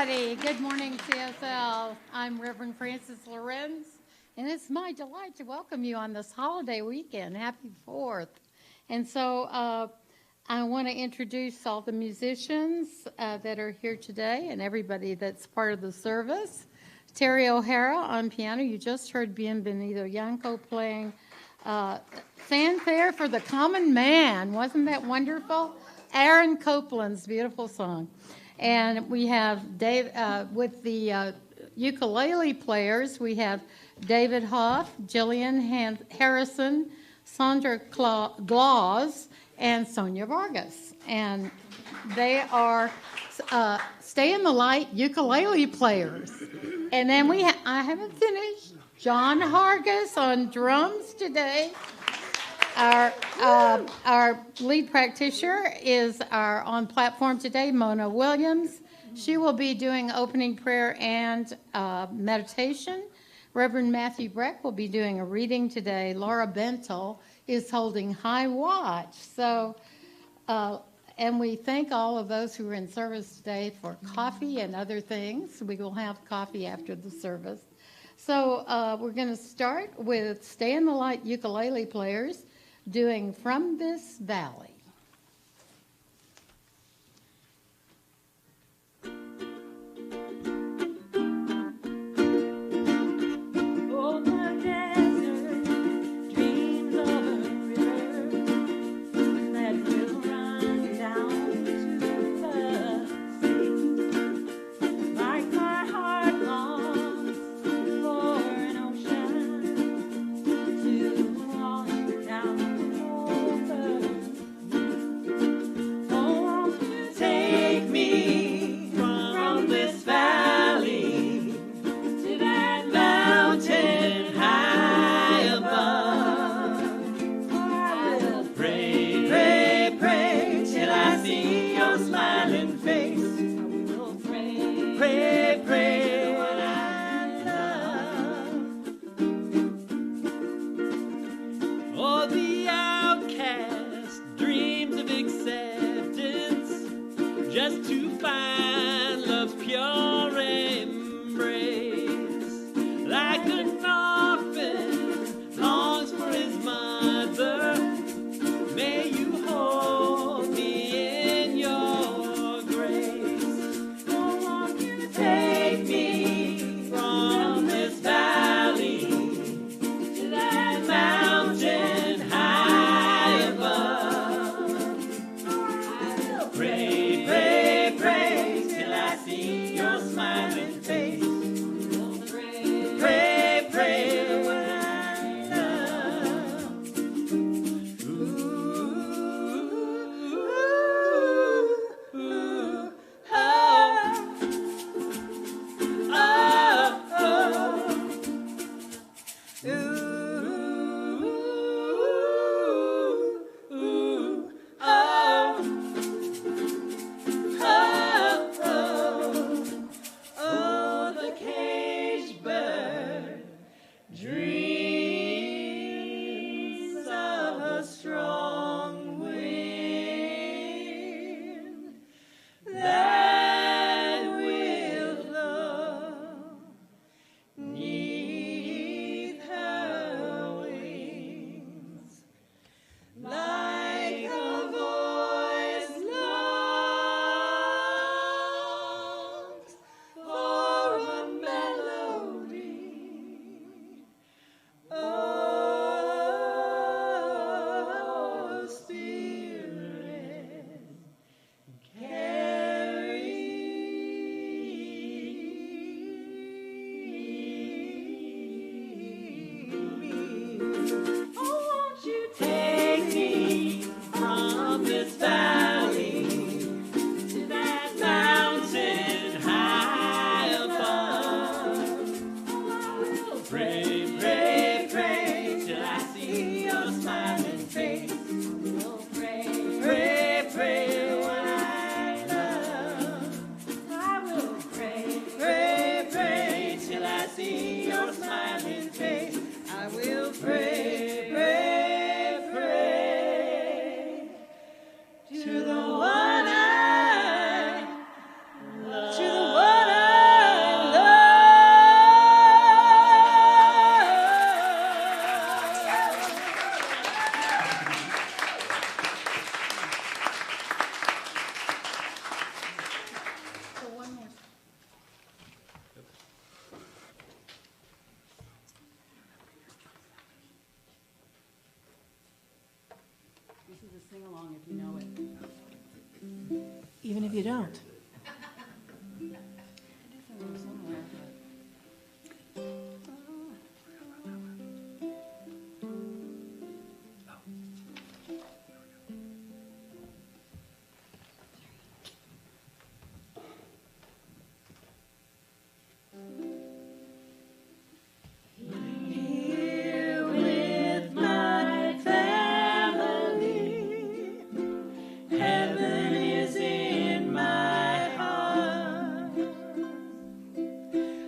everybody. Good morning, CSL. I'm Rev.Frances Lorenz, and it's my delight to welcome you on this holiday weekend. Happy 4th. And so I want to introduce all the musicians that are here today and everybody that's part of the service. Terry O'Hara on piano. You just heard Bienvenido. Yangco playing Fanfare for the Common Man. Wasn't that wonderful? Aaron Copeland's beautiful song. And we have Dave with the ukulele players. We have David Hoff, Jillian Harrison, Sandra Glaus, and Sonia Vargas. And they are Stay in the Light ukulele players. And then I haven't finished. John Hargis on drums today. Our lead practitioner is on platform today, Mona Williams. She will be doing opening prayer and meditation. Reverend Matthew Breck will be doing a reading today. Laura Bentel is holding high watch. So, and we thank all of those who are in service today for coffee and other things. We will have coffee after the service. So we're going to start with Stay in the Light ukulele players doing From This Valley. Her Sing along if you know it. Even if you don't. It is in there somewhere, but Here with my family, heaven is in my heart.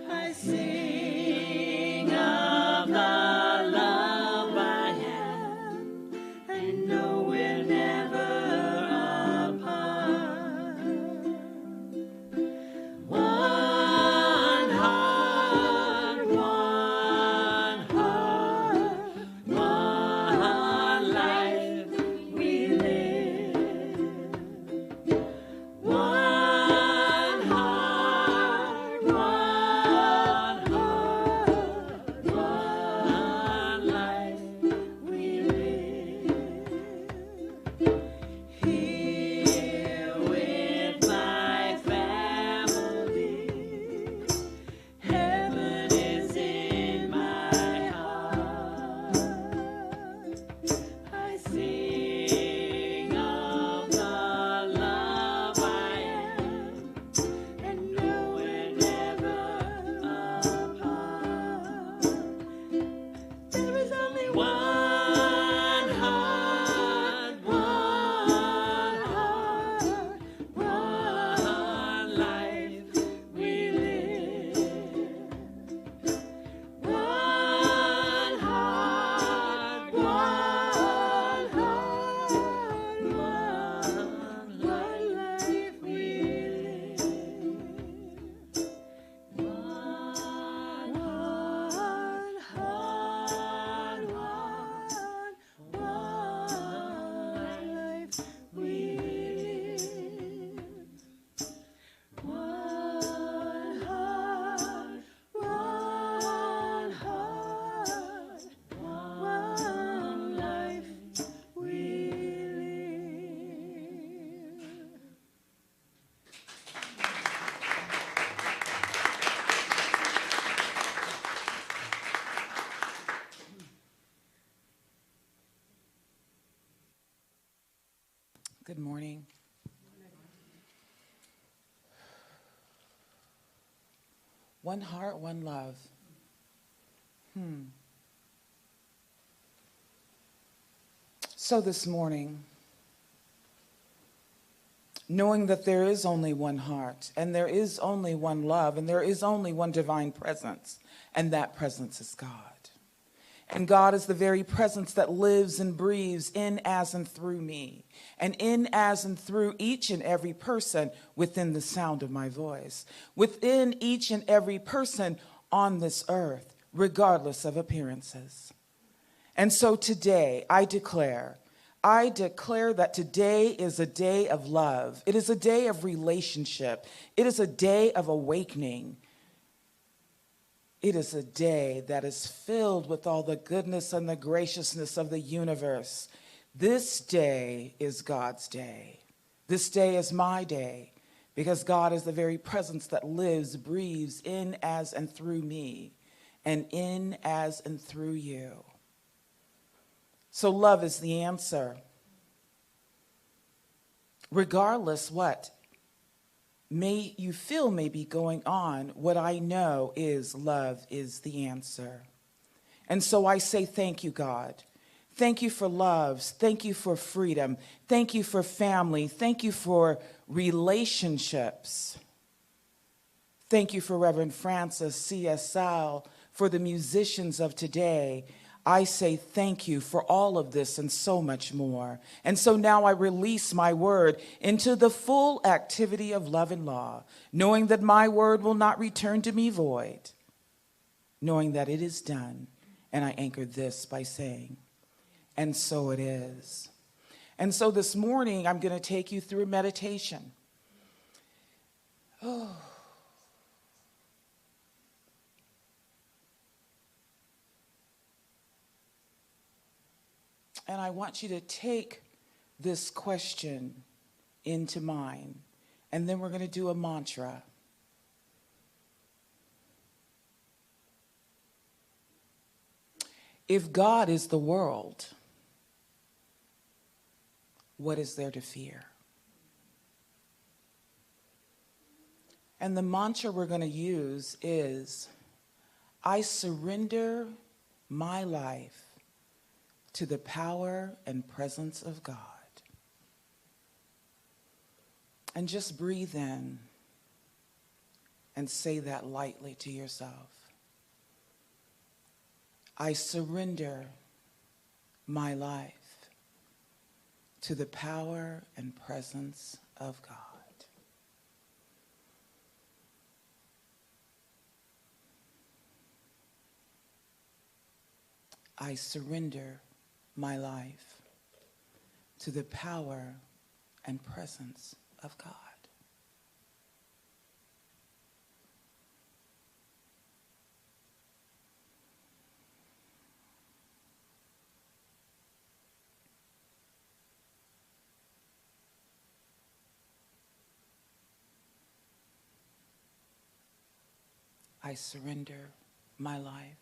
I sing of the love I have, and know we're never apart. One heart, one life we live. One heart, one life we live. Here with my family, heaven is in my heart. I sing of the love I am, and know we're never apart. There is only one heart, one life we live. One heart, one life we live. One life we live. One heart, one life we live. Good morning. One heart, one love. So this morning, knowing that there is only one heart, and there is only one love, and there is only one divine presence, and that presence is God. And God is the very presence that lives and breathes in, as, and through me, and in, as, and through each and every person within the sound of my voice, within each and every person on this earth, regardless of appearances. And so today, I declare that today is a day of love. It is a day of relationship. It is a day of awakening. It is a day that is filled with all the goodness and the graciousness of the universe. This day is God's day. This day is my day, because God is the very presence that lives, breathes in, as, and through me, and in, as, and through you. So love is the answer. Regardless what you feel may be going on, what I know is love is the answer. And so I say thank you, God. Thank you for love. Thank you for freedom. Thank you for family. Thank you for relationships. Thank you for Rev.Frances, CSL, for the musicians of today. I say thank you for all of this and so much more. And so now I release my word into the full activity of love and law, knowing that my word will not return to me void, knowing that it is done. And I anchor this by saying, and so it is. And so this morning, I'm going to take you through a meditation. Oh. And I want you to take this question into mind, and then we're going to do a mantra. If God is the world, what is there to fear? And the mantra we're going to use is, I surrender my life to the power and presence of God. And just breathe in and say that lightly to yourself. I surrender my life to the power and presence of God. I surrender my life to the power and presence of God. I surrender my life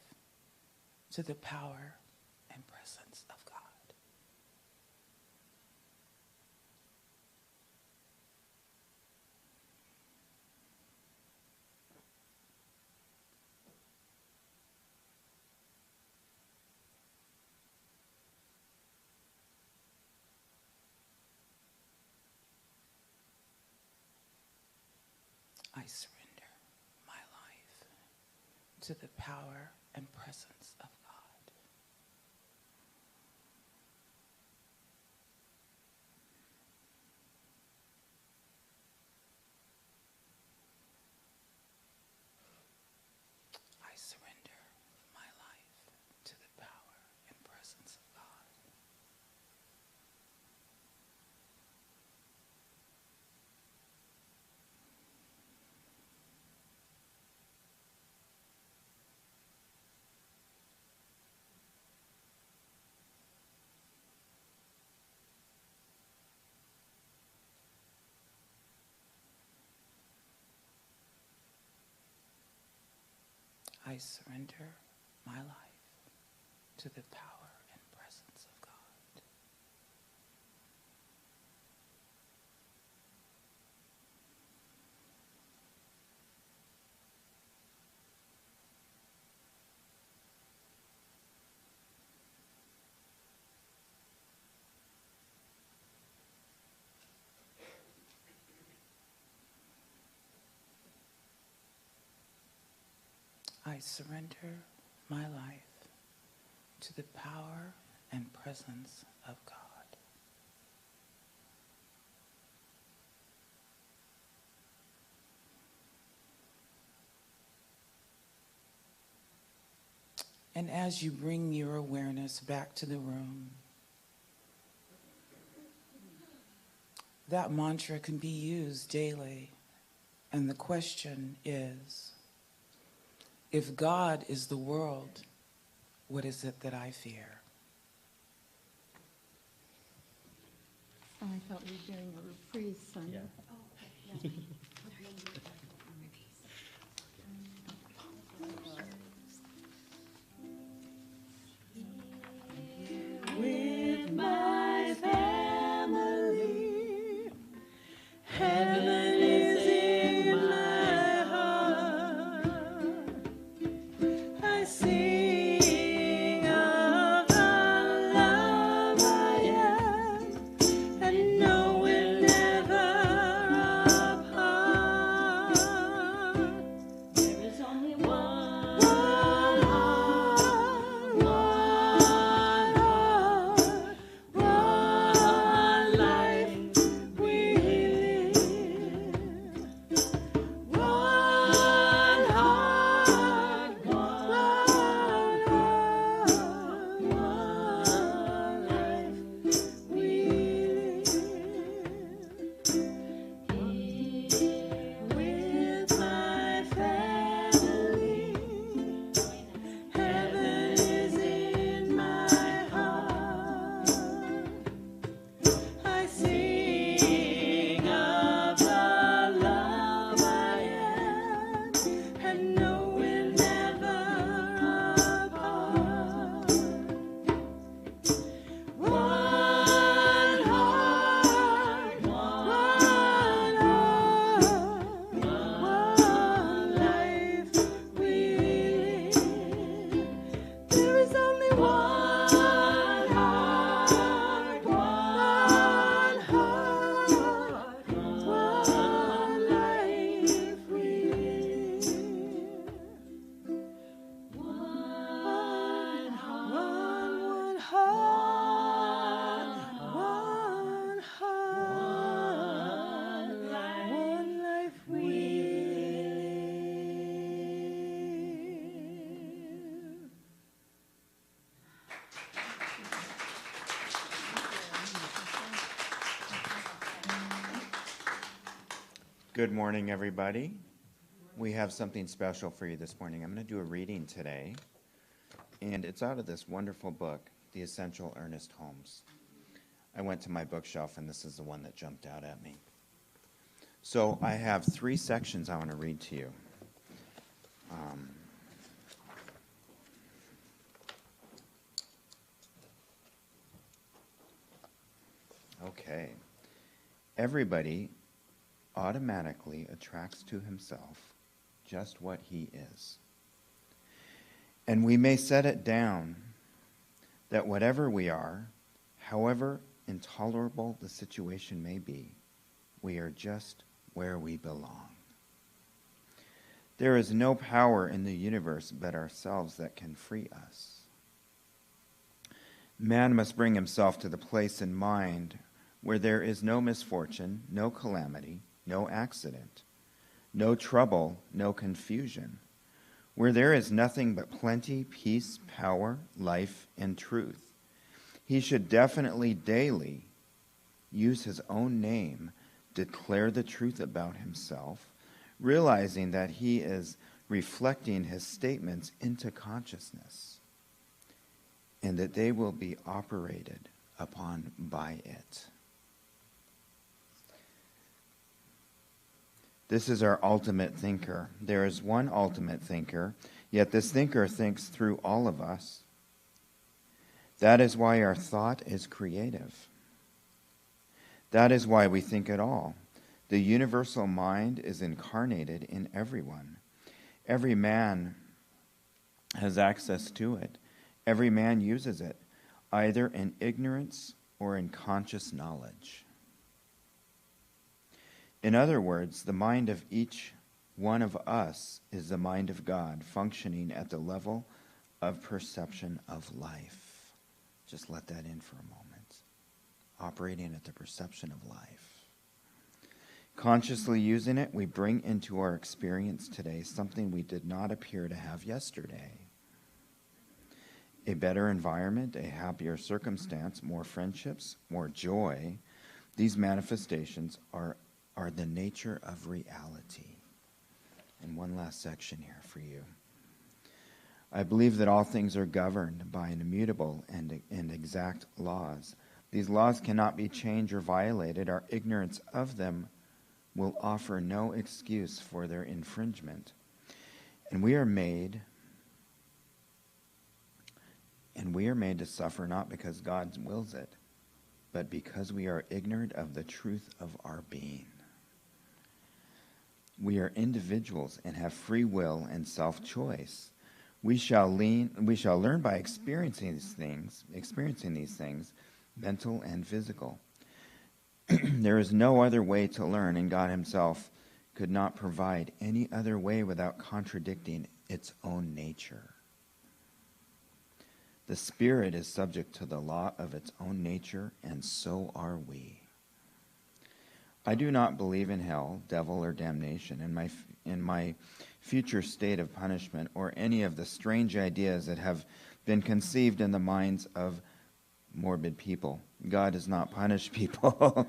to the power and presence of God. I surrender my life to the power and presence of God. I surrender my life to the power and presence of God. I surrender my life to the power and presence of God. I surrender my life to the power and presence of God. And as you bring your awareness back to the room, that mantra can be used daily. And the question is, if God is the world, what is it that I fear? I thought we were doing a reprise, son. With my family, heaven is in my heart. I sing of the love I have, and know we're never apart. Good morning, everybody. We have something special for you this morning. I'm going to do a reading today, and it's out of this wonderful book, The Essential Ernest Holmes. I went to my bookshelf, and this is the one that jumped out at me. So I have 3 sections I want to read to you. Okay. Everybody automatically attracts to himself just what he is. And we may set it down that whatever we are, however intolerable the situation may be, we are just where we belong. There is no power in the universe but ourselves that can free us. Man must bring himself to the place in mind where there is no misfortune, no calamity, no accident, no trouble, no confusion, where there is nothing but plenty, peace, power, life, and truth. He should definitely daily use his own name, declare the truth about himself, realizing that he is reflecting his statements into consciousness, and that they will be operated upon by it. This is our ultimate thinker. There is one ultimate thinker, yet this thinker thinks through all of us. That is why our thought is creative. That is why we think at all. The universal mind is incarnated in everyone. Every man has access to it. Every man uses it, either in ignorance or in conscious knowledge. In other words, the mind of each one of us is the mind of God, functioning at the level of perception of life. Just let that in for a moment. Operating at the perception of life. Consciously using it, we bring into our experience today something we did not appear to have yesterday. A better environment, a happier circumstance, more friendships, more joy. These manifestations are the nature of reality. And one last section here for you. I believe that all things are governed by an immutable and exact laws. These laws cannot be changed or violated. Our ignorance of them will offer no excuse for their infringement. And we are made to suffer not because God wills it, but because we are ignorant of the truth of our being. We are individuals and have free will and self-choice. We shall learn by experiencing these things, mental and physical. There is no other way to learn, and God himself could not provide any other way without contradicting its own nature. The spirit is subject to the law of its own nature, and so are we. I do not believe in hell, devil, or damnation, in my future state of punishment, or any of the strange ideas that have been conceived in the minds of morbid people. God does not punish people.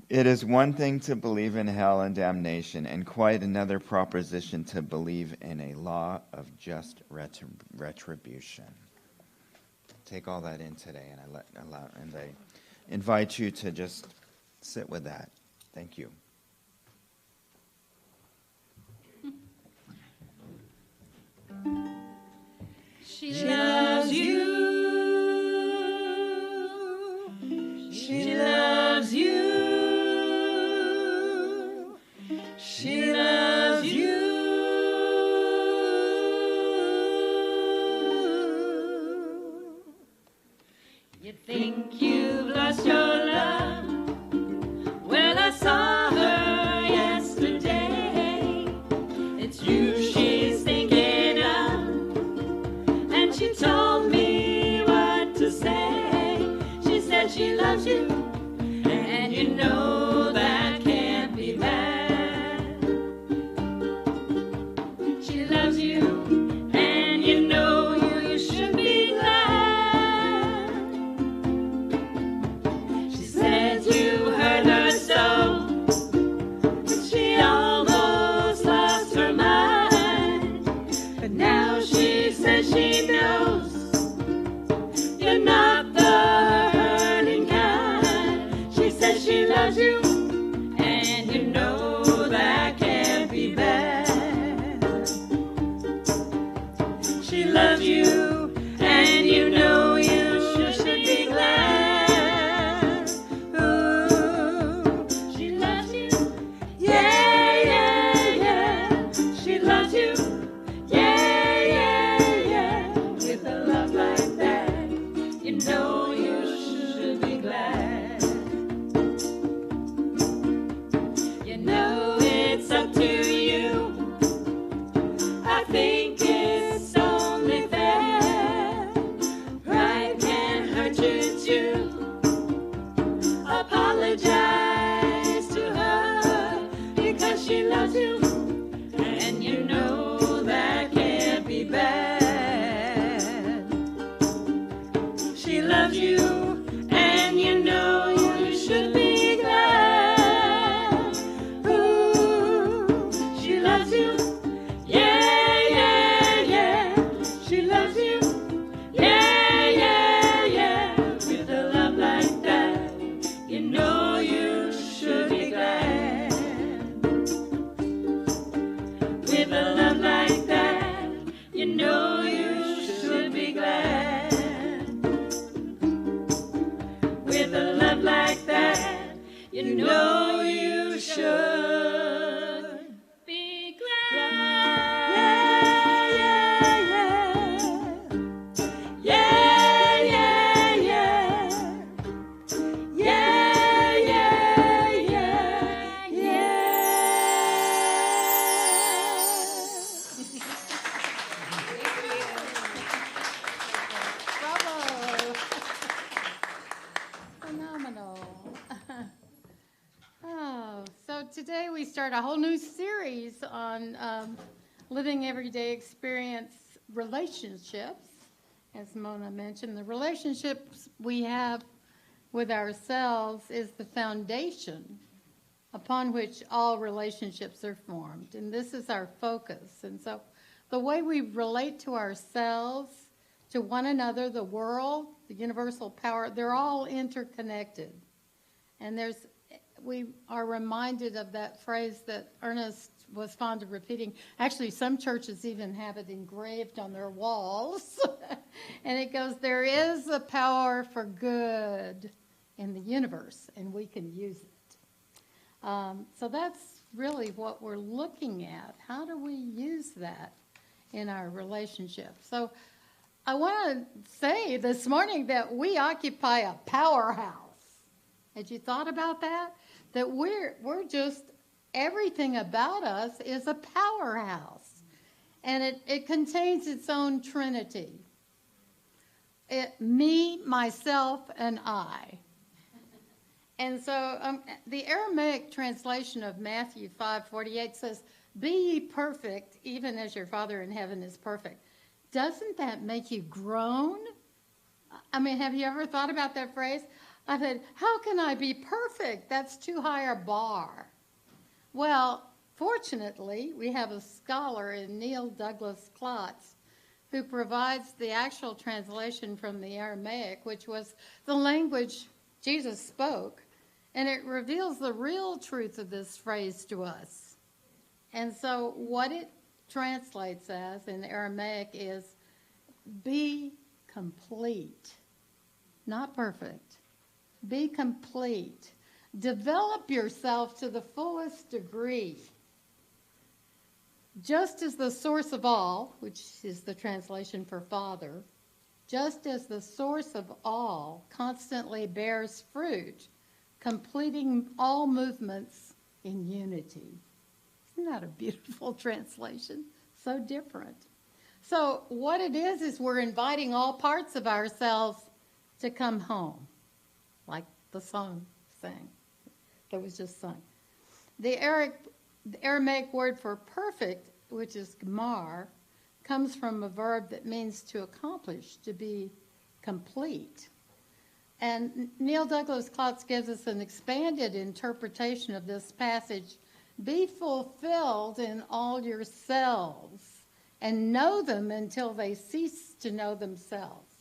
It is one thing to believe in hell and damnation, and quite another proposition to believe in a law of just retribution. Take all that in today, and I invite you to just sit with that. Thank you. She loves you. She loves you. She loves you. You think you've lost your love? Well, I saw her yesterday. It's you she's thinking of. And she told me what to say. She said she loves you, and you know that can't be bad. She loves you, and you know you should be glad. She said you hurt her so. you, and you know you should be glad. Ooh, she loves you. Yeah, yeah, yeah. She loves you. Yeah, yeah, yeah. With a love like that, you know you should be glad. You know it's up to you. I think it's only fair. Pride can hurt you too. Apologize to her because she loves you, and you know that can't be bad. She loves you, and you know you should be glad. Ooh, she loves you. Yeah, yeah, yeah. She loves you. Yeah, yeah, yeah. With a love like that, you know you should be glad. With a love like that, you know you should be glad. With a love like that, you know you should be glad. Yeah, yeah, yeah. Yeah, yeah, yeah. Yeah, yeah, yeah, Bravo. Phenomenal. Oh, so today we start a whole new series on living everyday experience relationships. As Mona mentioned, the relationships we have with ourselves is the foundation upon which all relationships are formed. And this is our focus. And so the way we relate to ourselves, to one another, the world, the universal power, they're all interconnected. And we are reminded of that phrase that Ernest was fond of repeating. Actually, some churches even have it engraved on their walls. And it goes, there is a power for good in the universe, and we can use it. So that's really what we're looking at. How do we use that in our relationship? So I want to say this morning that we occupy a powerhouse. Had you thought about that? That we're just, everything about us is a powerhouse. And it contains its own trinity. Me, myself, and I. And so the Aramaic translation of Matthew 5:48 says, "Be ye perfect, even as your Father in heaven is perfect." Doesn't that make you groan? I mean, have you ever thought about that phrase? I said, how can I be perfect? That's too high a bar. Well, fortunately, we have a scholar in Neil Douglas Klotz who provides the actual translation from the Aramaic, which was the language Jesus spoke, and it reveals the real truth of this phrase to us. And so what it translates as in Aramaic is, be complete, not perfect. Be complete. Develop yourself to the fullest degree. Just as the source of all, which is the translation for Father, just as the source of all constantly bears fruit, completing all movements in unity. Isn't that a beautiful translation? So different. So what it is we're inviting all parts of ourselves to come home, like the song sang, that was just sung. The Aramaic word for perfect, which is gmar, comes from a verb that means to accomplish, to be complete. And Neil Douglas Klotz gives us an expanded interpretation of this passage. Be fulfilled in all yourselves and know them until they cease to know themselves.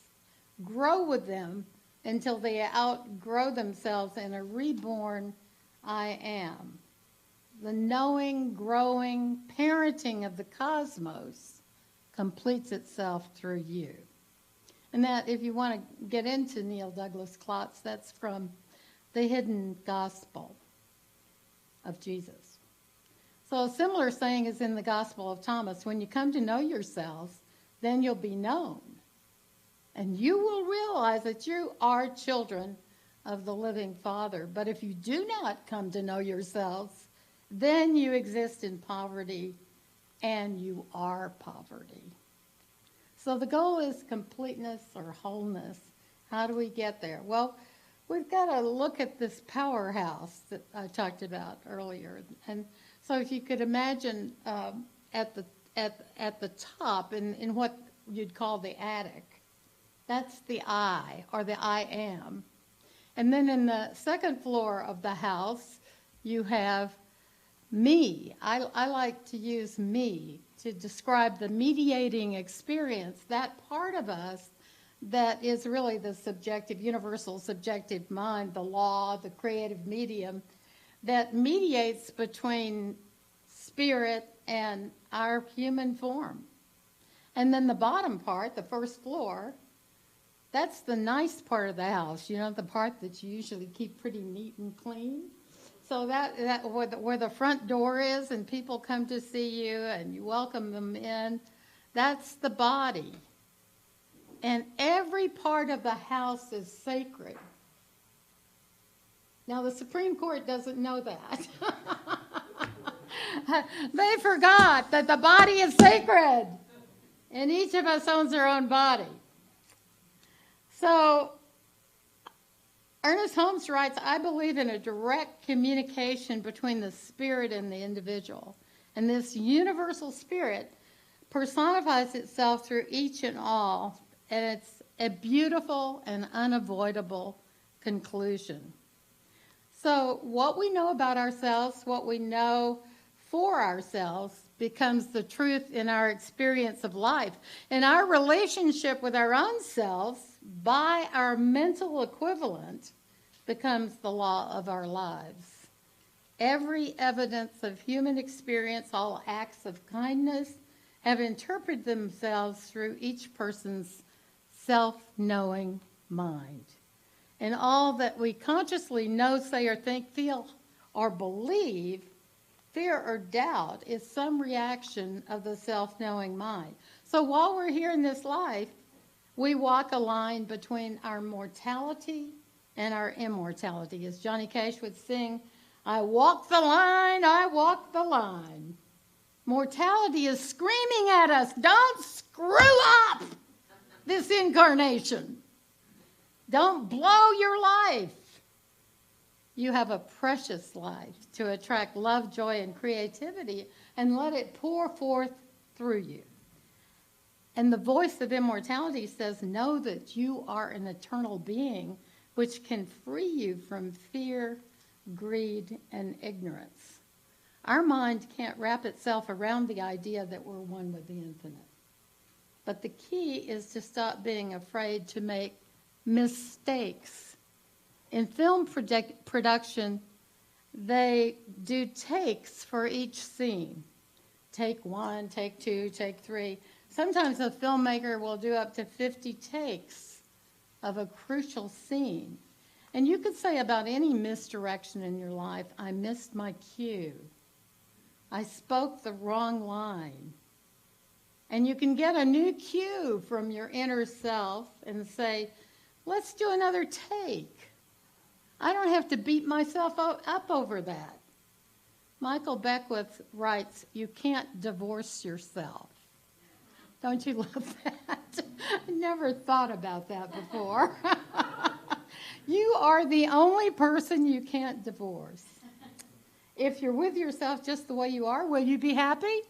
Grow with them until they outgrow themselves in a reborn I am. The knowing, growing, parenting of the cosmos completes itself through you. And that, if you want to get into Neil Douglas Klotz, that's from The Hidden Gospel of Jesus. So a similar saying is in the Gospel of Thomas: when you come to know yourselves, then you'll be known. And you will realize that you are children of the living Father. But if you do not come to know yourselves, then you exist in poverty, and you are poverty. So the goal is completeness or wholeness. How do we get there? Well, we've got to look at this powerhouse that I talked about earlier. And so if you could imagine at the top, in what you'd call the attic, that's the I, or the I am. And then in the second floor of the house, you have me. I like to use me to describe the mediating experience, that part of us that is really the subjective, universal subjective mind, the law, the creative medium, that mediates between spirit and our human form. And then the bottom part, the first floor, that's the nice part of the house, you know, the part that you usually keep pretty neat and clean. So that where the front door is and people come to see you and you welcome them in, that's the body. And every part of the house is sacred. Now, the Supreme Court doesn't know that. They forgot that the body is sacred. And each of us owns our own body. So Ernest Holmes writes, I believe in a direct communication between the spirit and the individual. And this universal spirit personifies itself through each and all. And it's a beautiful and unavoidable conclusion. So what we know about ourselves, what we know for ourselves, becomes the truth in our experience of life. And our relationship with our own selves, by our mental equivalent, becomes the law of our lives. Every evidence of human experience, all acts of kindness, have interpreted themselves through each person's self-knowing mind. And all that we consciously know, say, or think, feel, or believe, fear or doubt, is some reaction of the self-knowing mind. So while we're here in this life, we walk a line between our mortality and our immortality. As Johnny Cash would sing, I walk the line, I walk the line. Mortality is screaming at us, don't screw up this incarnation. Don't blow your life. You have a precious life to attract love, joy, and creativity, and let it pour forth through you. And the voice of immortality says, know that you are an eternal being which can free you from fear, greed, and ignorance. Our mind can't wrap itself around the idea that we're one with the infinite. But the key is to stop being afraid to make mistakes. In film production, they do takes for each scene. Take 1, take 2, take 3. Sometimes a filmmaker will do up to 50 takes of a crucial scene. And you could say about any misdirection in your life, I missed my cue. I spoke the wrong line. And you can get a new cue from your inner self and say, let's do another take. I don't have to beat myself up over that. Michael Beckwith writes, you can't divorce yourself. Don't you love that? I never thought about that before. You are the only person you can't divorce. If you're with yourself just the way you are, will you be happy?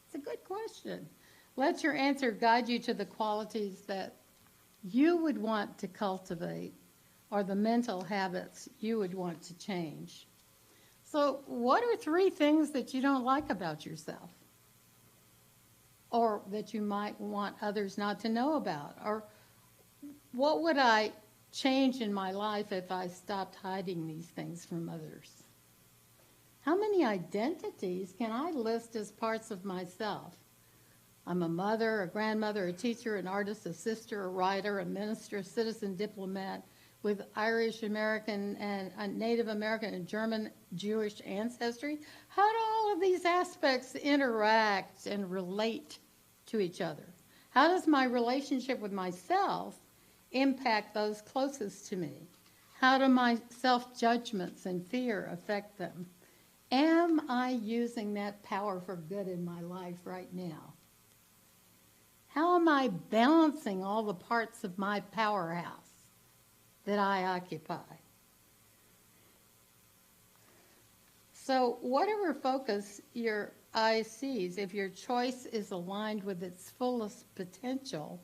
It's a good question. Let your answer guide you to the qualities that you would want to cultivate or the mental habits you would want to change. So what are 3 things that you don't like about yourself? Or that you might want others not to know about? Or what would I change in my life if I stopped hiding these things from others? How many identities can I list as parts of myself? I'm a mother, a grandmother, a teacher, an artist, a sister, a writer, a minister, a citizen, diplomat with Irish American and Native American and German Jewish ancestry. How do all of these aspects interact and relate to each other? How does my relationship with myself impact those closest to me? How do my self-judgments and fear affect them? Am I using that power for good in my life right now? How am I balancing all the parts of my powerhouse that I occupy? So whatever focus your eye sees, if your choice is aligned with its fullest potential,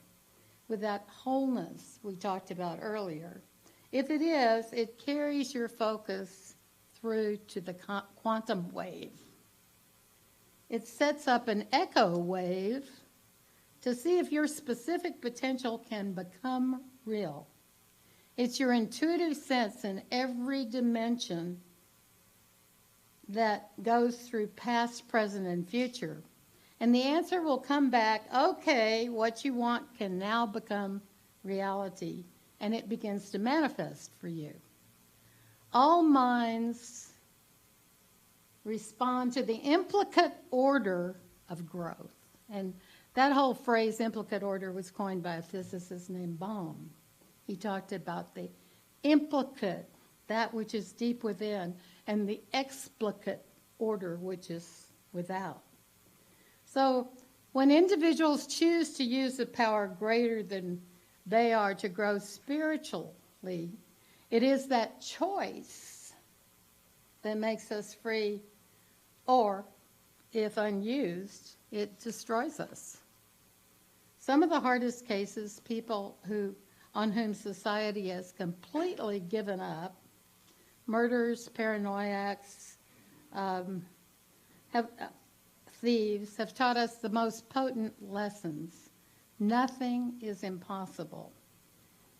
with that wholeness we talked about earlier, if it is, it carries your focus through to the quantum wave. It sets up an echo wave to see if your specific potential can become real. It's your intuitive sense in every dimension that goes through past, present, and future. And the answer will come back, okay, what you want can now become reality, and it begins to manifest for you. All minds respond to the implicate order of growth. And that whole phrase, implicate order, was coined by a physicist named Bohm. He talked about the implicate, that which is deep within, and the explicate order, which is without. So when individuals choose to use a power greater than they are to grow spiritually, it is that choice that makes us free, or, if unused, it destroys us. Some of the hardest cases, people on whom society has completely given up, murderers, paranoiacs, thieves, have taught us the most potent lessons. Nothing is impossible.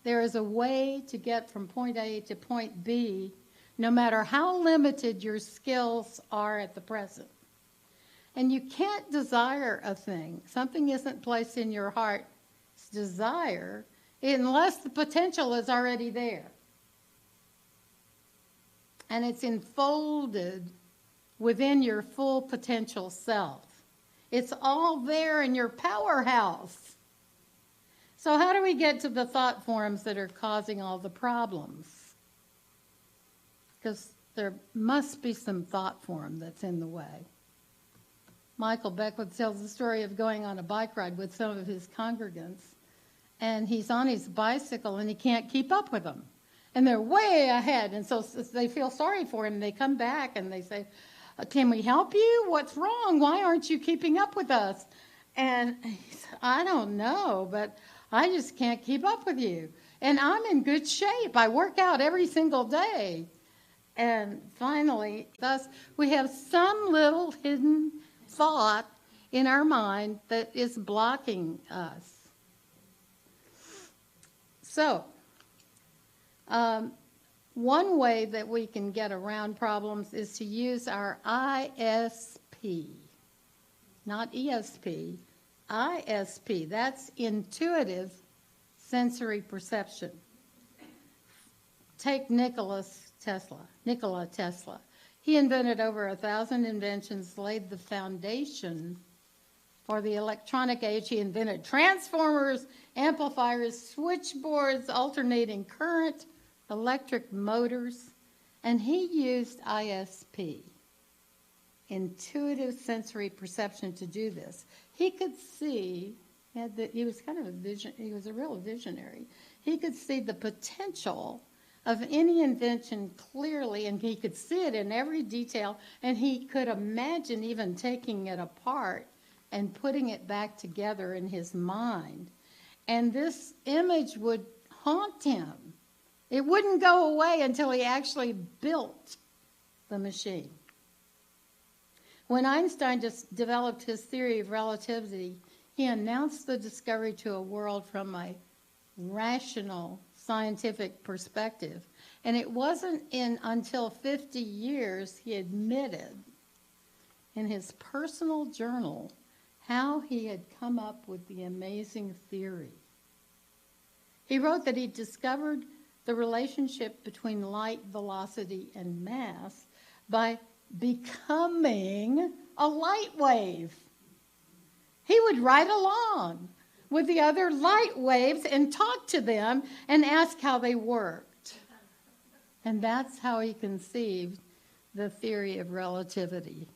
There is a way to get from point A to point B, no matter how limited your skills are at the present. And you can't desire a thing. Something isn't placed in your heart's desire unless the potential is already there. And it's enfolded within your full potential self. It's all there in your powerhouse. So how do we get to the thought forms that are causing all the problems? Because there must be some thought form that's in the way. Michael Beckwith tells the story of going on a bike ride with some of his congregants, and he's on his bicycle and he can't keep up with them. And they're way ahead, and so they feel sorry for him. They come back and they say, can we help you? What's wrong? Why aren't you keeping up with us? And he said, I don't know, but I just can't keep up with you. And I'm in good shape. I work out every single day. And finally, thus, we have some little hidden thought in our mind that is blocking us. So, one way that we can get around problems is to use our ISP, not ESP, ISP. That's intuitive sensory perception. Take Nikola Tesla. He invented over 1,000 inventions, laid the foundation for the electronic age. He invented transformers, amplifiers, switchboards, alternating current, electric motors, and he used ISP, intuitive sensory perception, to do this. He could see, he was kind of he was a real visionary. He could see the potential of any invention clearly, and he could see it in every detail, and he could imagine even taking it apart and putting it back together in his mind. And this image would haunt him. It wouldn't go away until he actually built the machine. When Einstein just developed his theory of relativity, he announced the discovery to a world from a rational scientific perspective. And it wasn't until 50 years he admitted in his personal journal how he had come up with the amazing theory. He wrote that he discovered the relationship between light, velocity, and mass by becoming a light wave. He would ride along with the other light waves and talk to them and ask how they worked. And that's how he conceived the theory of relativity.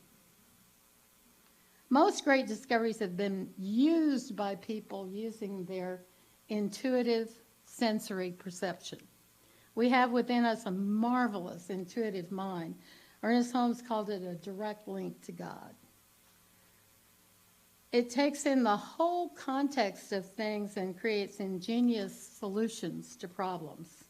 Most great discoveries have been used by people using their intuitive sensory perception. We have within us a marvelous intuitive mind. Ernest Holmes called it a direct link to God. It takes in the whole context of things and creates ingenious solutions to problems.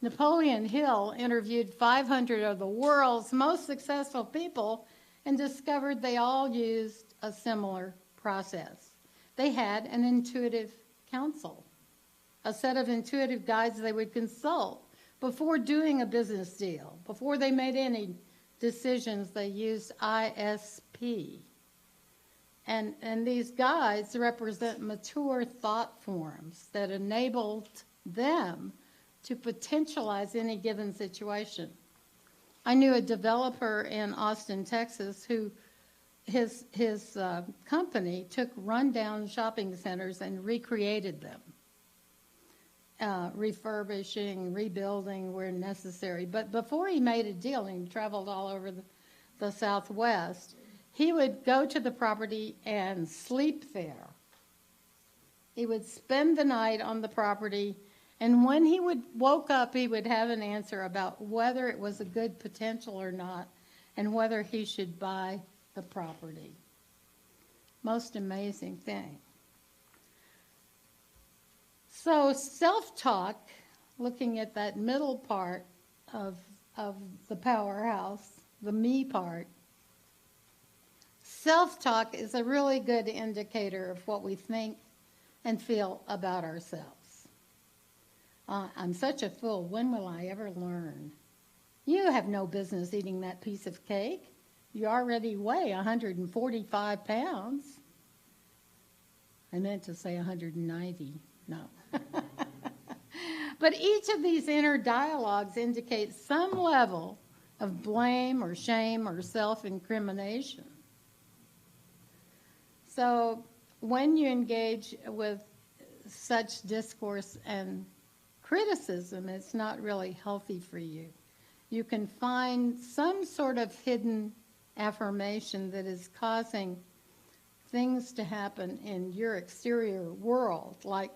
Napoleon Hill interviewed 500 of the world's most successful people and discovered they all used a similar process. They had an intuitive council, a set of intuitive guides they would consult before doing a business deal. Before they made any decisions, they used ISP. And these guides represent mature thought forms that enabled them to potentialize any given situation. I knew a developer in Austin, Texas, who his company took rundown shopping centers and recreated them, refurbishing, rebuilding where necessary. But before he made a deal, and he traveled all over the Southwest, he would go to the property and sleep there. He would spend the night on the property, and when he woke up, he would have an answer about whether it was a good potential or not, and whether he should buy the property. Most amazing thing. So self-talk, looking at that middle part of the powerhouse, the me part, self-talk is a really good indicator of what we think and feel about ourselves. I'm such a fool. When will I ever learn? You have no business eating that piece of cake. You already weigh 145 pounds. I meant to say 190. No. But each of these inner dialogues indicates some level of blame or shame or self-incrimination. So when you engage with such discourse and criticism, it's not really healthy for you. You can find some sort of hidden affirmation that is causing things to happen in your exterior world, like,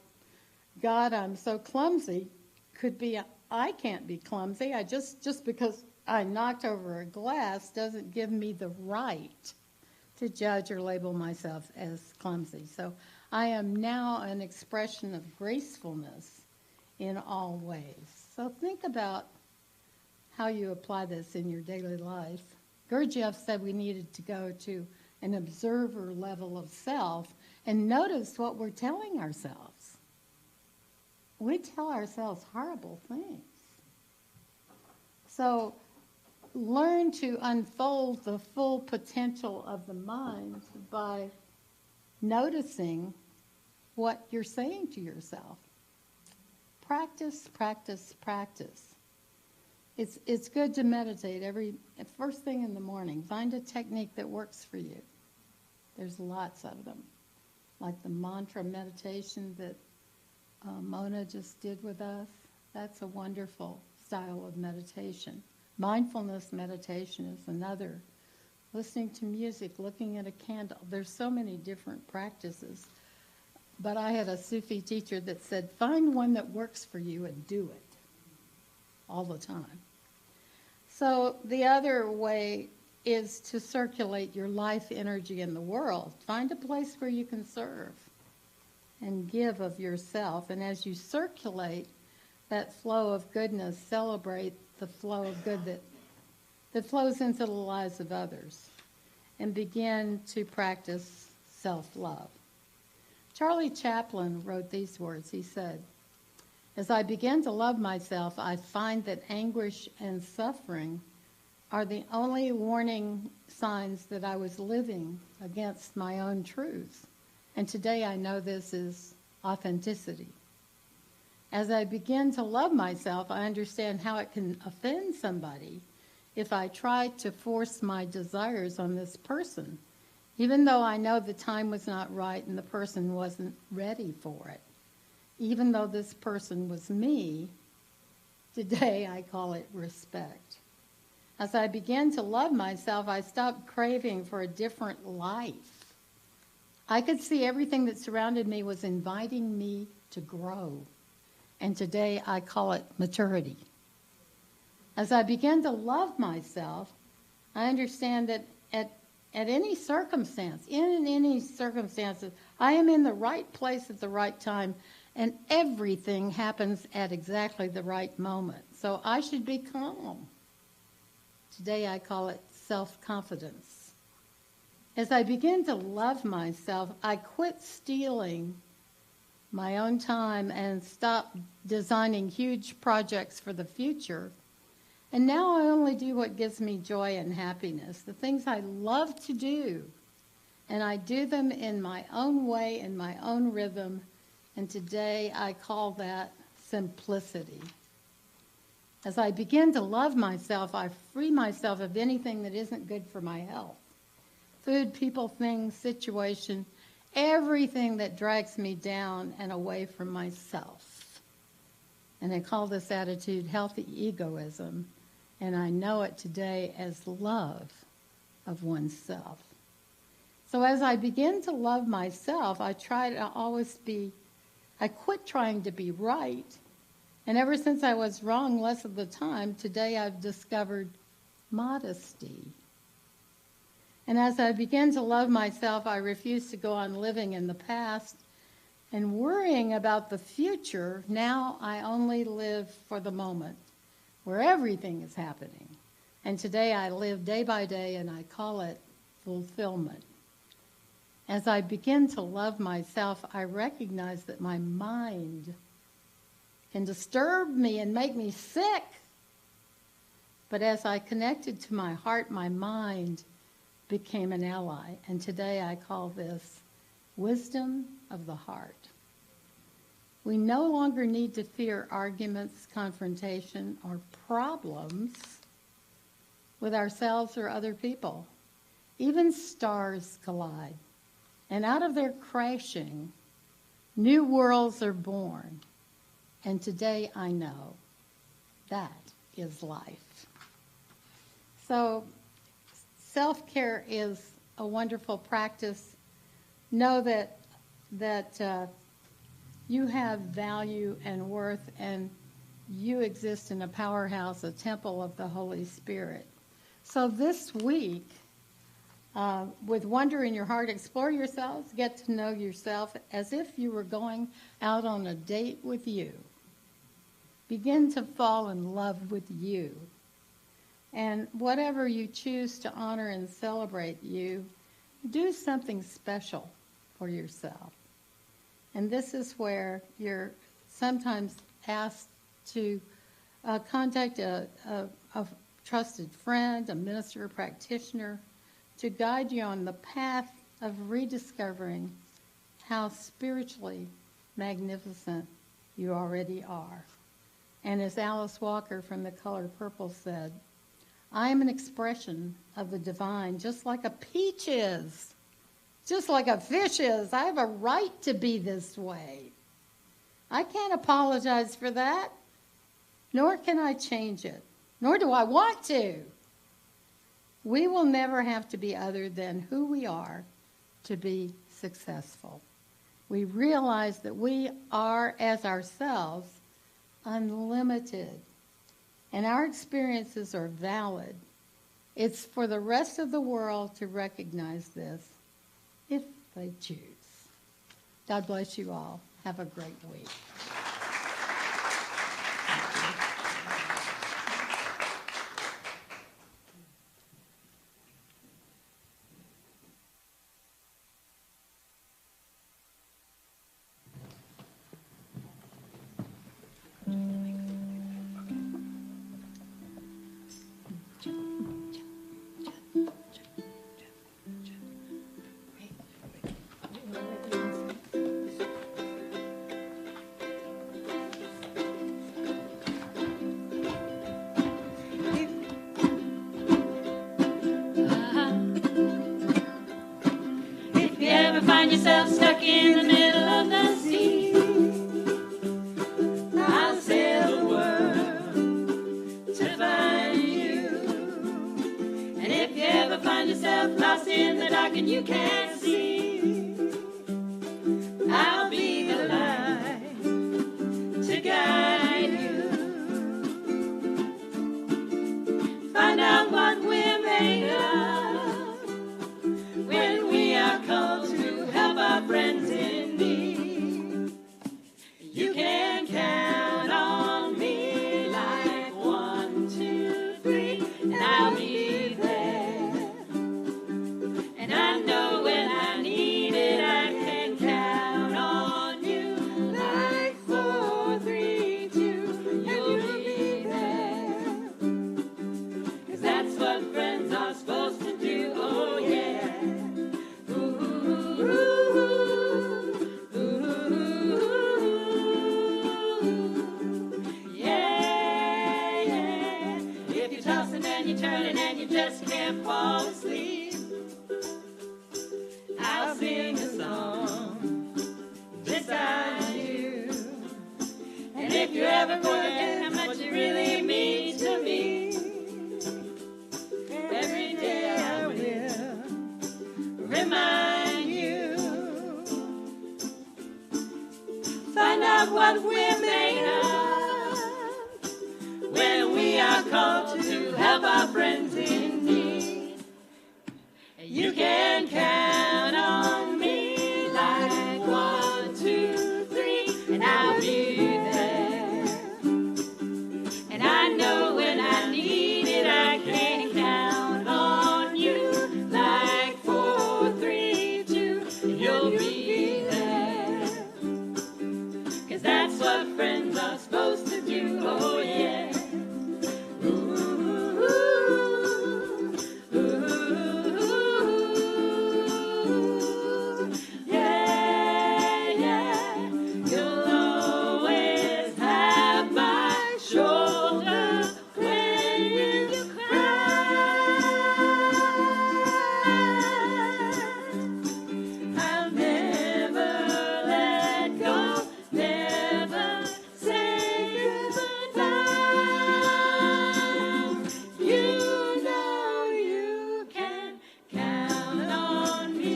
God, I'm so clumsy, could be, I can't be clumsy. I just because I knocked over a glass doesn't give me the right to judge or label myself as clumsy. So I am now an expression of gracefulness in all ways. So think about how you apply this in your daily life. Gurdjieff said we needed to go to an observer level of self and notice what we're telling ourselves. We tell ourselves horrible things. So learn to unfold the full potential of the mind by noticing what you're saying to yourself. Practice, practice, practice. It's good to meditate first thing in the morning. Find a technique that works for you. There's lots of them, like the mantra meditation that Mona just did with us. That's a wonderful style of meditation. Mindfulness meditation is another. Listening to music, looking at a candle. There's so many different practices. But I had a Sufi teacher that said, find one that works for you and do it all the time. So the other way is to circulate your life energy in the world. Find a place where you can serve and give of yourself. And as you circulate that flow of goodness, celebrate the flow of good that flows into the lives of others, and begin to practice self-love. Charlie Chaplin wrote these words. He said, as I begin to love myself, I find that anguish and suffering are the only warning signs that I was living against my own truth. And today I know this is authenticity. As I begin to love myself, I understand how it can offend somebody if I try to force my desires on this person, even though I know the time was not right and the person wasn't ready for it. Even though this person was me, today I call it respect. As I began to love myself, I stopped craving for a different life. I could see everything that surrounded me was inviting me to grow. And today I call it maturity. As I begin to love myself, I understand that at any circumstance, in any circumstances, I am in the right place at the right time, and everything happens at exactly the right moment. So I should be calm. Today I call it self-confidence. As I begin to love myself, I quit stealing my own time and stop designing huge projects for the future. And now I only do what gives me joy and happiness, the things I love to do. And I do them in my own way, in my own rhythm. And today I call that simplicity. As I begin to love myself, I free myself of anything that isn't good for my health. Food, people, things, situation, everything that drags me down and away from myself. And I call this attitude healthy egoism. And I know it today as love of oneself. So as I begin to love myself, I quit trying to be right. And ever since I was wrong less of the time, today I've discovered modesty. And as I begin to love myself, I refuse to go on living in the past and worrying about the future. Now I only live for the moment where everything is happening. And today I live day by day, and I call it fulfillment. As I begin to love myself, I recognize that my mind can disturb me and make me sick. But as I connected to my heart, my mind became an ally. And today I call this wisdom of the heart. We no longer need to fear arguments, confrontation, or problems with ourselves or other people. Even stars collide. And out of their crashing, new worlds are born. And today I know that is life. So self-care is a wonderful practice. Know that you have value and worth, and you exist in a powerhouse, a temple of the Holy Spirit. So this week, with wonder in your heart, explore yourselves, get to know yourself as if you were going out on a date with you. Begin to fall in love with you. And whatever you choose to honor and celebrate you, do something special for yourself. And this is where you're sometimes asked to contact a trusted friend, a minister, a practitioner, to guide you on the path of rediscovering how spiritually magnificent you already are. And as Alice Walker from The Color Purple said, I am an expression of the divine, just like a peach is. Just like a fish is. I have a right to be this way. I can't apologize for that, nor can I change it, nor do I want to. We will never have to be other than who we are to be successful. We realize that we are, as ourselves, unlimited, and our experiences are valid. It's for the rest of the world to recognize this, if they choose. God bless you all. Have a great week. find yourself stuck in the middle of the sea, I'll sail the world to find you. And if you ever find yourself lost in the dark and you can't see, I'll be the light to guide you. Find out what we're made of when we are called to help our friends in need. You can count on me like 1, 2, 3, and I'll be there. And I know when I need it, I can count on you like 4, 3, 2, you'll be there. 'Cause that's what friends are supposed to do, oh yeah. Ooh, ooh, ooh, yeah, yeah. If you're tossing and you're turning and you just can't fall asleep, I'll sing a song beside you. And if you ever forget how much you really mean to me, every day I will remind you. Find out what we're made of when we are called to help our friends in need. You can count on me like 1, 2, 3, and I'll be there. And I know when I need it, I can count on you like 4, 3, 2, and you'll be there. 'Cause that's what friends are supposed to do, oh yeah. Ooh, ooh, ooh, yeah, yeah. You'll always have my shoulder when you cry. I'll never let go, never say goodbye. You know you can count on me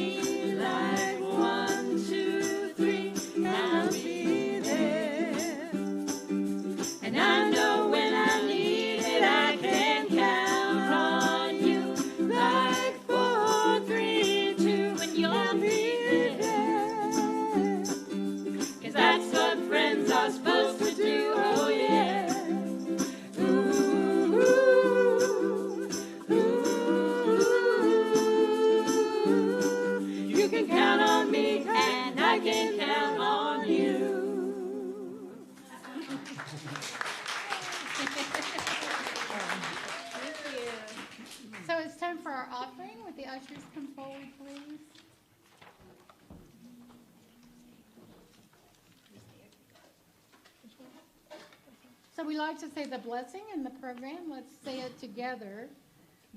like 1, 2, 3, I'll be there. And I know when I need it, I can count on you like 4, 3, 2, and you'll be there. 'Cause that's what friends are supposed to do, oh yeah. Ooh, ooh, ooh. You can count on me and I can count on you. So it's time for our offering. Would the ushers come forward, please? So we like to say the blessing in the program. Let's say it together.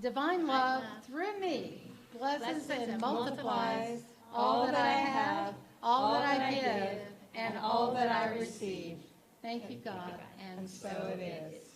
Divine love through me blesses and multiplies all that I have, all that I give, and all that I receive. Thank you, God. And so it is.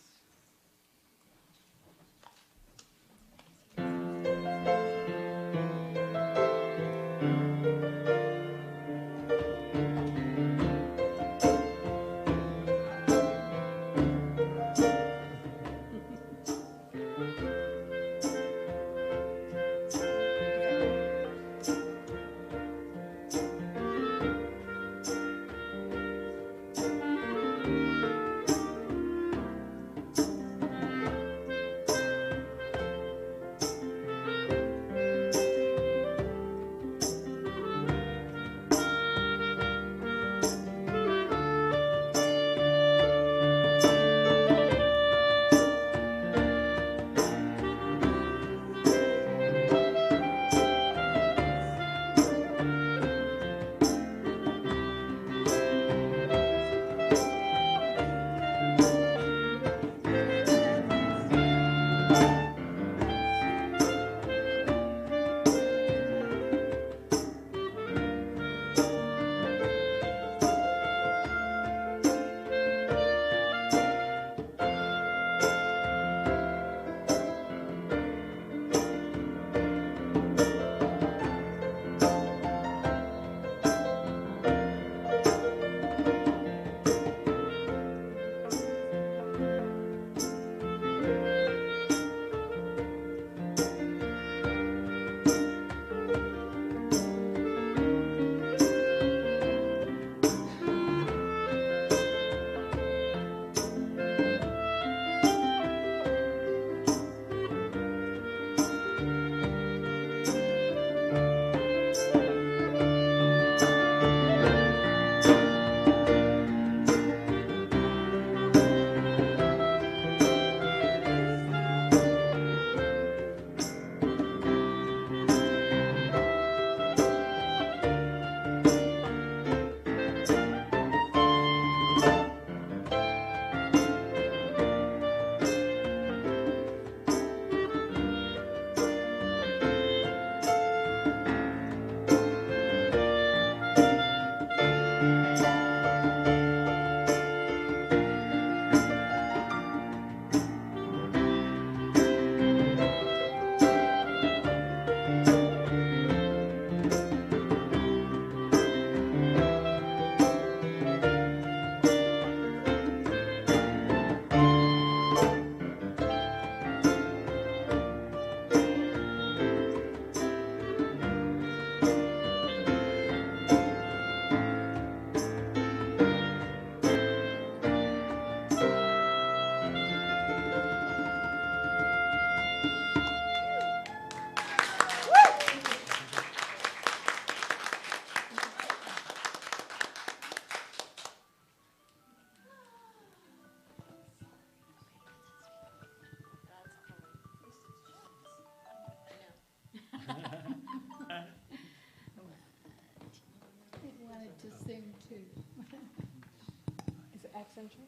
Central?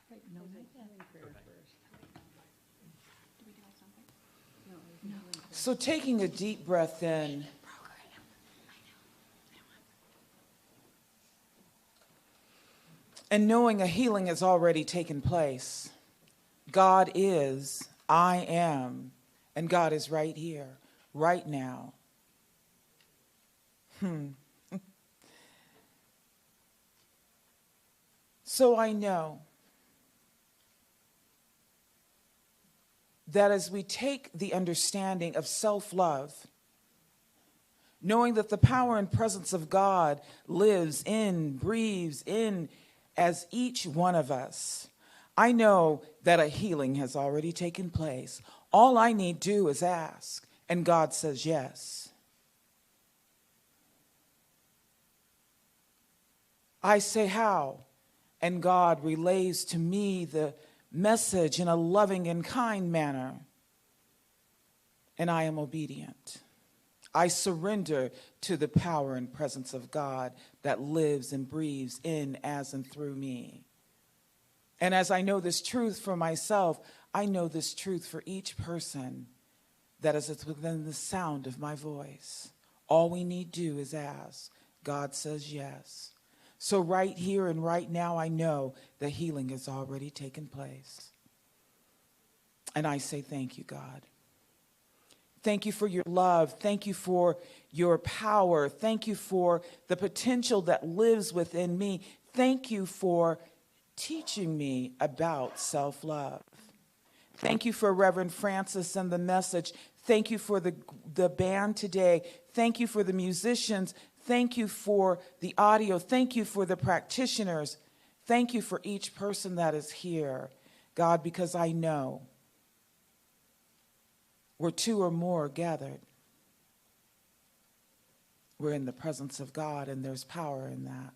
Wait, no, Was it not yet. healing prayer first? Do we do have something? No, it was the healing prayer. So taking a deep breath in, and knowing a healing has already taken place. God is, I am, and God is right here, right now. So I know that as we take the understanding of self-love, knowing that the power and presence of God lives in, breathes in as each one of us, I know that a healing has already taken place. All I need to do is ask, and God says yes. I say how, and God relays to me the message in a loving and kind manner, and I am obedient. I surrender to the power and presence of God that lives and breathes in, as, and through me. And as I know this truth for myself, I know this truth for each person that is within the sound of my voice. All we need to do is ask. God says yes. So right here and right now, I know the healing has already taken place. And I say thank you, God. Thank you for your love. Thank you for your power. Thank you for the potential that lives within me. Thank you for teaching me about self-love. Thank you for Rev.Frances and the message. Thank you for the band today. Thank you for the musicians. Thank you for the audio. Thank you for the practitioners. Thank you for each person that is here, God, because I know where two or more are gathered, we're in the presence of God, and there's power in that.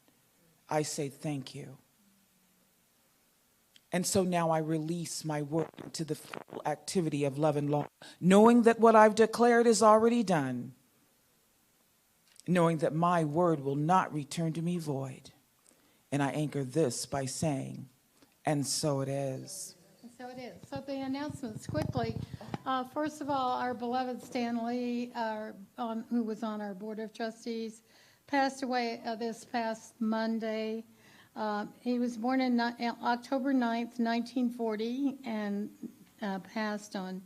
I say thank you. And so now I release my word to the full activity of love and law, knowing that what I've declared is already done, knowing that my word will not return to me void. And I anchor this by saying, and so it is. And so it is. So the announcements quickly. First of all, our beloved Stan Lee, who was on our Board of Trustees, passed away this past Monday. He was born in October 9th, 1940, and passed on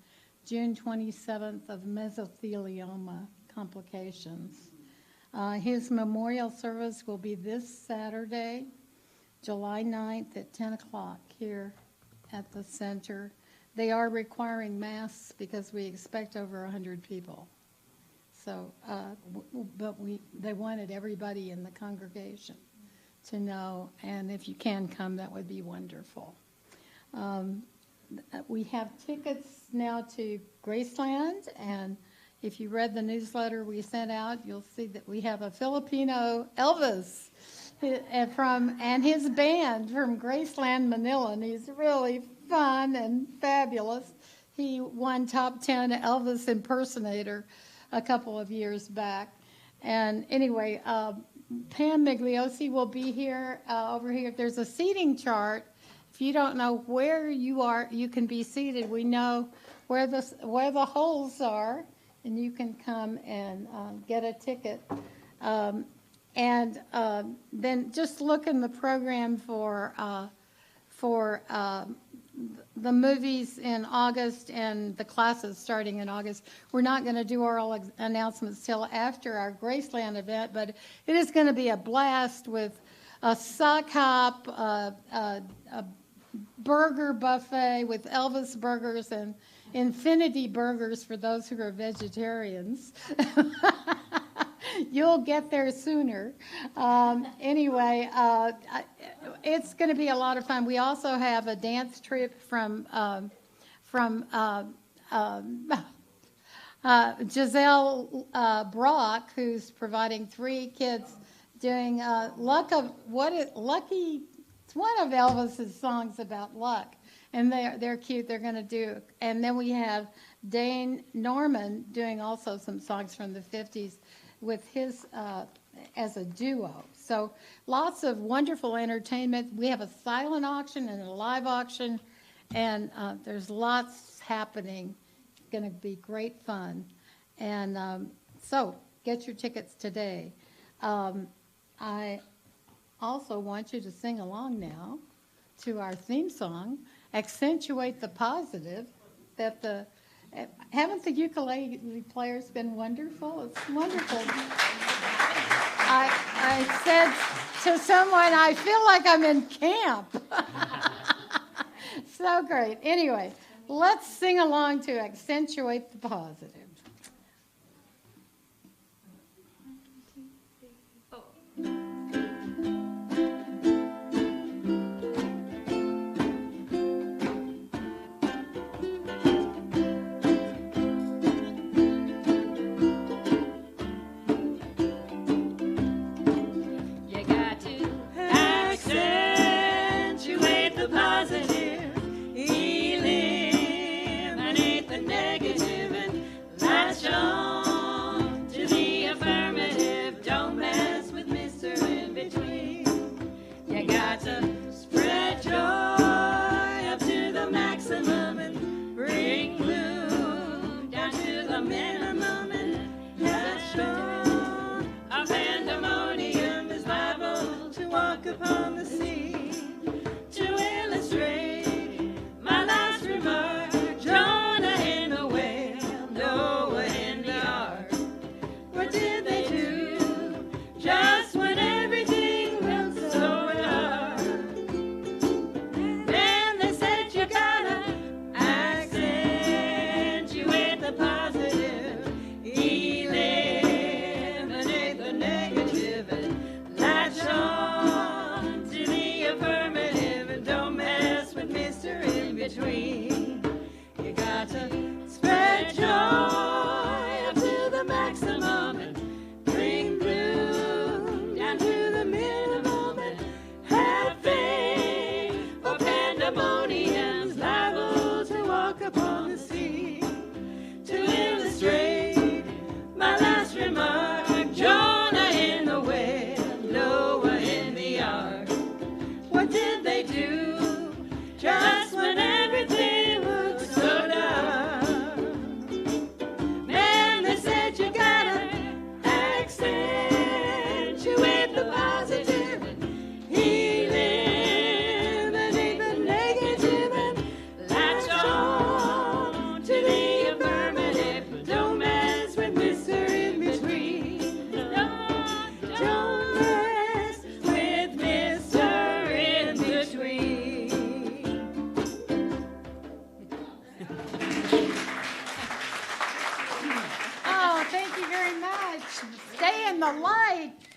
June 27th of mesothelioma complications. His memorial service will be this Saturday, July 9th at 10 o'clock here at the center. They are requiring masks because we expect over 100 people. So, they wanted everybody in the congregation to know, and if you can come, that would be wonderful. We have tickets now to Graceland, and if you read the newsletter we sent out, you'll see that we have a Filipino Elvis and his band from Graceland, Manila, and he's really fun and fabulous. He won top 10 Elvis impersonator a couple of years back. And anyway, Pam Migliosi will be here, over here. There's a seating chart. If you don't know where you are, you can be seated. We know where the holes are, and you can come and get a ticket. And then just look in the program for the movies in August and the classes starting in August. We're not going to do oral announcements till after our Graceland event, but it is going to be a blast with a sock hop, a burger buffet with Elvis burgers and infinity burgers for those who are vegetarians. You'll get there sooner. Anyway, it's going to be a lot of fun. We also have a dance troupe from Giselle Brock, who's providing 3 kids doing Lucky. It's one of Elvis's songs about luck, and they're cute. They're going to do, and then we have Dane Norman doing also some songs from the 50s with his as a duo. So lots of wonderful entertainment. We have a silent auction and a live auction, and there's lots happening. It's going to be great fun. And so get your tickets today. I also want you to sing along now to our theme song, Accentuate the Positive, that haven't the ukulele players been wonderful? It's wonderful. I said to someone, I feel like I'm in camp. So great. Anyway, let's sing along to Accentuate the Positive.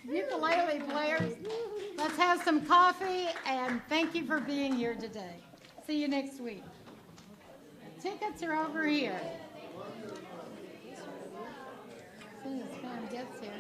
Ukulele players, let's have some coffee, and thank you for being here today. See you next week. Tickets are over here. As soon as Pam gets here.